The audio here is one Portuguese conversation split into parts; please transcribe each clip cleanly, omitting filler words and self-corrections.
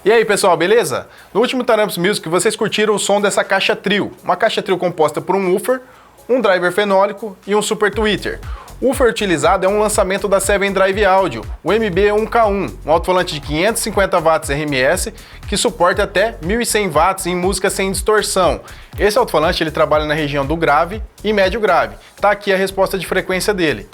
E aí pessoal, beleza? No último Tarampos Music vocês curtiram o som dessa caixa trio. Uma caixa trio composta por um woofer, um driver fenólico e um super tweeter. O woofer utilizado é um lançamento da Seven Drive Audio, o MB1K1, um alto-falante de 550 watts RMS que suporta até 1100 watts em música sem distorção. Esse alto-falante ele trabalha na região do grave e médio grave. Tá aqui a resposta de frequência dele.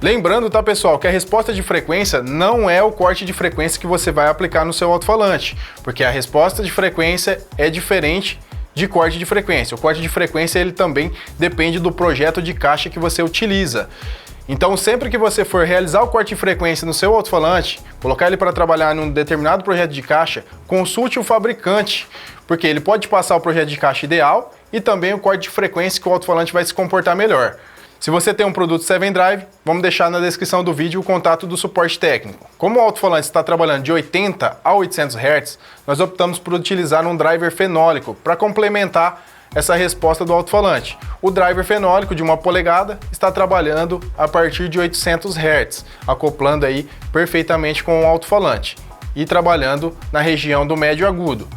Lembrando, tá pessoal, que a resposta de frequência não é o corte de frequência que você vai aplicar no seu alto-falante, porque a resposta de frequência é diferente de corte de frequência. O corte de frequência ele também depende do projeto de caixa que você utiliza. Então sempre que você for realizar o corte de frequência no seu alto-falante, colocar ele para trabalhar num determinado projeto de caixa, consulte o fabricante, porque ele pode passar o projeto de caixa ideal e também o corte de frequência que o alto-falante vai se comportar melhor. Se você tem um produto Seven Drive, vamos deixar na descrição do vídeo o contato do suporte técnico. Como o alto-falante está trabalhando de 80 a 800 Hz, nós optamos por utilizar um driver fenólico para complementar essa resposta do alto-falante. O driver fenólico de 1 polegada está trabalhando a partir de 800 Hz, acoplando aí perfeitamente com o alto-falante e trabalhando na região do médio agudo.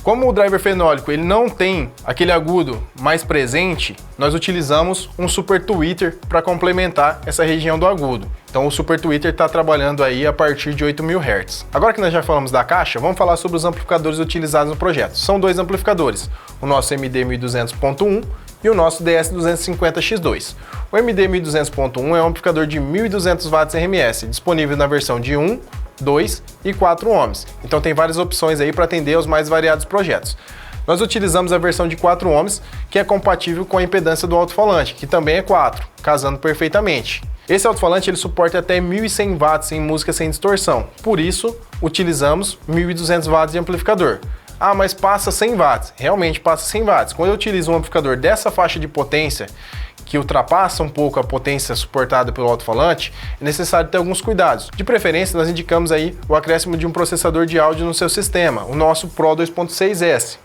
Como o driver fenólico ele não tem aquele agudo mais presente, nós utilizamos um super tweeter para complementar essa região do agudo. Então o super tweeter está trabalhando aí a partir de 8000 Hz. Agora que nós já falamos da caixa, vamos falar sobre os amplificadores utilizados no projeto. São dois amplificadores, o nosso MD1200.1 e o nosso DS250X2. O MD1200.1 é um amplificador de 1200 watts RMS, disponível na versão de 1, 2 e 4 ohms. Então tem várias opções aí para atender aos mais variados projetos. Nós utilizamos a versão de 4 ohms, que é compatível com a impedância do alto-falante, que também é 4, casando perfeitamente. Esse alto-falante ele suporta até 1100 watts em música sem distorção, por isso utilizamos 1200 watts de amplificador. Ah, mas passa 100 watts. Realmente passa 100 watts. Quando eu utilizo um amplificador dessa faixa de potência, que ultrapassa um pouco a potência suportada pelo alto-falante, é necessário ter alguns cuidados. De preferência, nós indicamos aí o acréscimo de um processador de áudio no seu sistema, o nosso Pro 2.6S,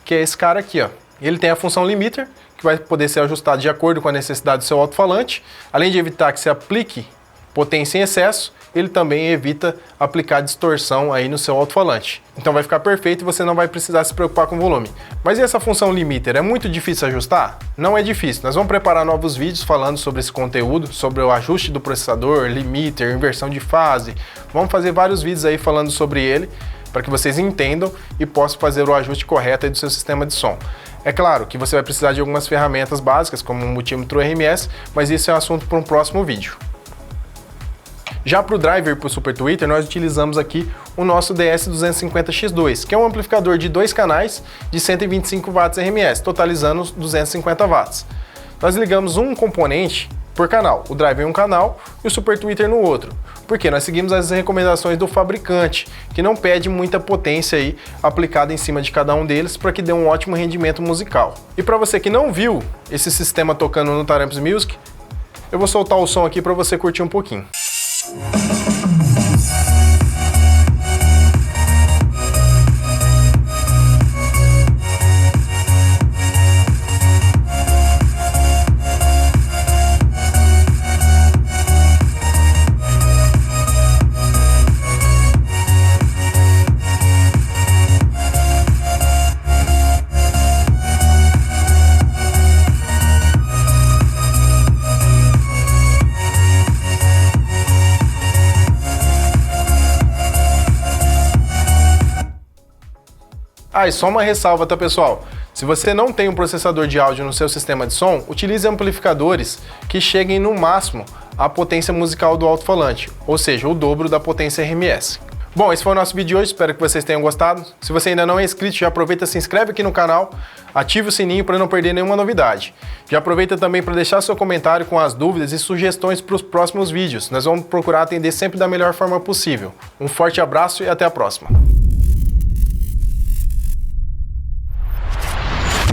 que é esse cara aqui, ó. Ele tem a função limiter, que vai poder ser ajustado de acordo com a necessidade do seu alto-falante. Além de evitar que se aplique potência em excesso, ele também evita aplicar distorção aí no seu alto-falante. Então vai ficar perfeito e você não vai precisar se preocupar com o volume. Mas e essa função limiter? É muito difícil ajustar? Não é difícil. Nós vamos preparar novos vídeos falando sobre esse conteúdo, sobre o ajuste do processador, limiter, inversão de fase. Vamos fazer vários vídeos aí falando sobre ele, para que vocês entendam e possam fazer o ajuste correto aí do seu sistema de som. É claro que você vai precisar de algumas ferramentas básicas, como um multímetro RMS, mas isso é um assunto para um próximo vídeo. Já para o driver e para o super tweeter, nós utilizamos aqui o nosso DS250X2, que é um amplificador de 2 canais de 125 watts RMS, totalizando 250 watts. Nós ligamos um componente por canal, o driver em um canal e o super tweeter no outro, porque nós seguimos as recomendações do fabricante, que não pede muita potência aí aplicada em cima de cada um deles para que dê um ótimo rendimento musical. E para você que não viu esse sistema tocando no Tarampos Music, eu vou soltar o som aqui para você curtir um pouquinho. Ah, e só uma ressalva, tá pessoal? Se você não tem um processador de áudio no seu sistema de som, utilize amplificadores que cheguem no máximo à potência musical do alto-falante, ou seja, o dobro da potência RMS. Bom, esse foi o nosso vídeo de hoje, espero que vocês tenham gostado. Se você ainda não é inscrito, já aproveita e se inscreve aqui no canal, ative o sininho para não perder nenhuma novidade. Já aproveita também para deixar seu comentário com as dúvidas e sugestões para os próximos vídeos. Nós vamos procurar atender sempre da melhor forma possível. Um forte abraço e até a próxima.